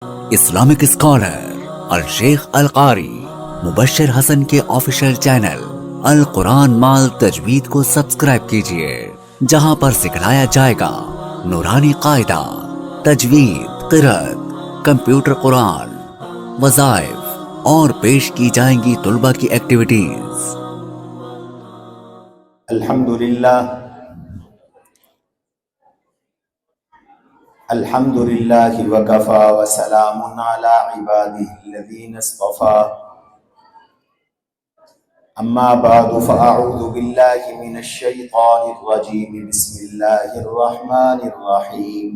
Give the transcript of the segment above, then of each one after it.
Islamic scholar الشیخ القاری مبشر حسن کے official channel القرآن مال تجوید کو سبسکرائب کیجئے، جہاں پر سکھلایا جائے گا نورانی قاعدہ، تجوید، قرأت، کمپیوٹر قرآن، وظائف اور پیش کی جائیں گی طلبہ کی ایکٹیویٹیز۔ الحمدللہ وکفا وسلام علی عبادہ الذین اصطفى، اما بعد فاعوذ باللہ من الشیطان الرجیم، بسم اللہ الرحمن الرحیم۔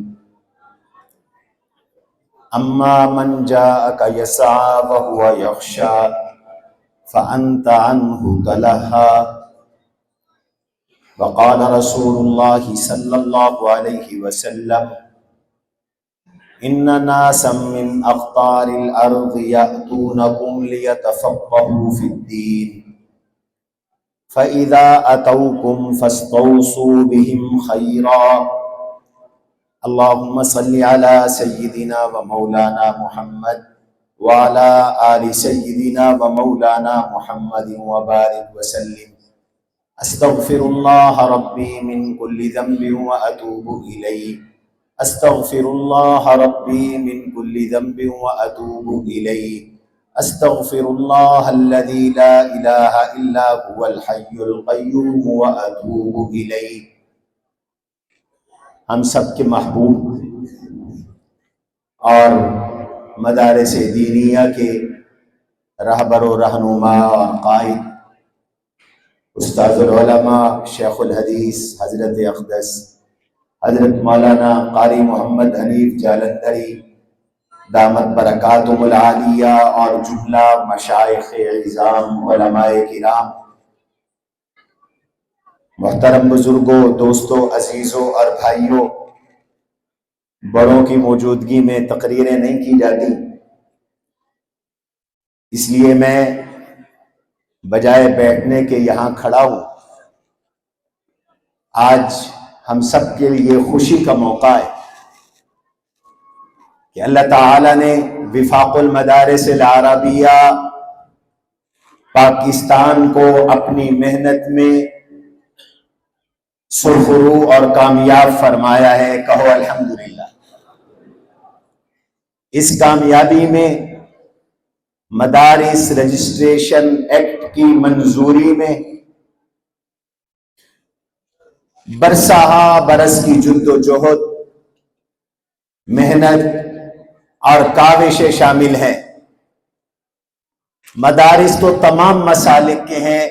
اما من جاءک یسعی وہو یخشی فانت عنہ تلہی، وقال رسول اللہ صلی اللہ علیہ وسلم: ان ناسا من اقطار الارض یأتونکم لیتفقہوا فی الدین، فَإِذَا أَتَوْكُمْ فَاسْتَوْصُوا بِهِمْ خَيْرًا۔ اللہم صلی علی سیدنا و مولانا محمد وعلی آل سیدنا و مولانا محمد وبارک وسلم۔ استغفر اللہ ربی من کل ذنب واتوب الیہ، استغفر اللہ ربی من کل ذنب واتوب الیہ، استغفر اللہ الذی لا الہ الا هو الحی القیوم واتوب الیہ۔ ہم سب کے محبوب اور مدارس دینیہ کے رہبر و رہنما اور قائد استاذ العلماء شیخ الحدیث حضرت اقدس حضرت مولانا قاری محمد حنیف جالندھری دامت برکاتہم العالیہ اور جملہ مشائخ اعظام علماء کرام، محترم بزرگوں، دوستوں، عزیزوں اور بھائیوں، بڑوں کی موجودگی میں تقریریں نہیں کی جاتی، اس لیے میں بجائے بیٹھنے کے یہاں کھڑا ہوں۔ آج ہم سب کے لیے خوشی کا موقع ہے کہ اللہ تعالی نے وفاق المدارس العربیہ پاکستان کو اپنی محنت میں سرخرو اور کامیاب فرمایا ہے۔ کہو الحمدللہ۔ اس کامیابی میں مدارس رجسٹریشن ایکٹ کی منظوری میں برسہ برس کی جد و جہد، محنت اور کاوشیں شامل ہیں۔ مدارس تو تمام مسالک کے ہیں،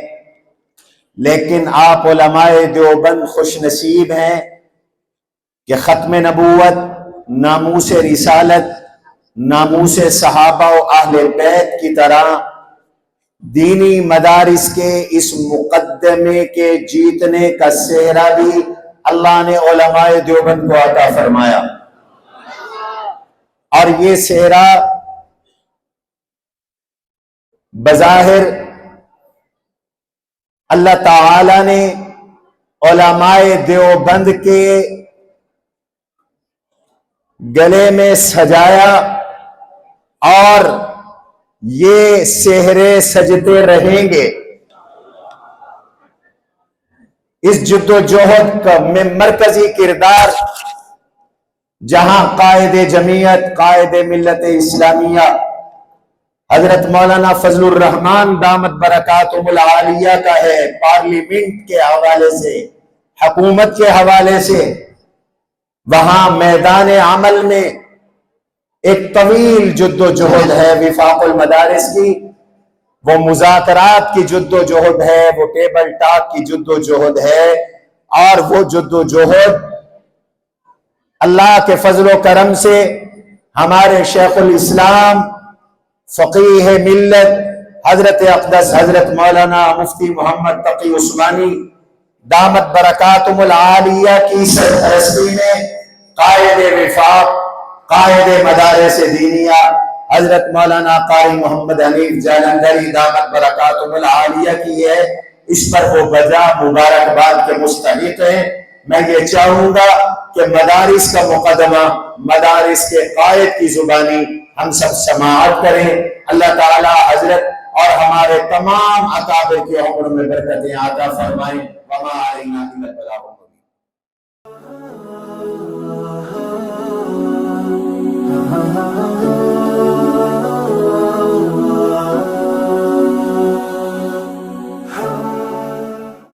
لیکن آپ علماء دیوبند خوش نصیب ہیں کہ ختم نبوت، ناموس رسالت، ناموس صحابہ و اہل بیت کی طرح دینی مدارس کے اس مقدمے کے جیتنے کا سہرا بھی اللہ نے علماء دیوبند کو عطا فرمایا، اور یہ سہرا بظاہر اللہ تعالی نے علماء دیوبند کے گلے میں سجایا، اور یہ سہرے سجتے رہیں گے۔ اس جد و جہد کا میں مرکزی کردار جہاں قائد جمعیت، قائد ملت اسلامیہ حضرت مولانا فضل الرحمان دامت برکاتہم العالیہ کا ہے، پارلیمنٹ کے حوالے سے، حکومت کے حوالے سے، وہاں میدان عمل میں ایک طویل جد و جہد ہے وفاق المدارس کی، وہ مذاکرات کی جد و جہد ہے، وہ ٹیبل ٹاک کی جد و جہد ہے، اور وہ جد و جہد اللہ کے فضل و کرم سے ہمارے شیخ الاسلام فقیہ ملت حضرت اقدس حضرت مولانا مفتی محمد تقی عثمانی دامت برکاتہم العالیہ کی سرپرستی میں قائد وفاق، قائد مدارس دینیہ حضرت مولانا قاری محمد حنیف جالندھری دامت برکاتہم العالیہ کی ہے، اس پر وہ بجا مبارکباد کے مستحق ہیں۔ میں یہ چاہوں گا کہ مدارس کا مقدمہ مدارس کے قائد کی زبانی ہم سب سماعت کریں. اللہ تعالی حضرت اور ہمارے تمام اکابر کی عمر میں برکتیں عطا فرمائیں. وما علینا الا البلاغ المبین.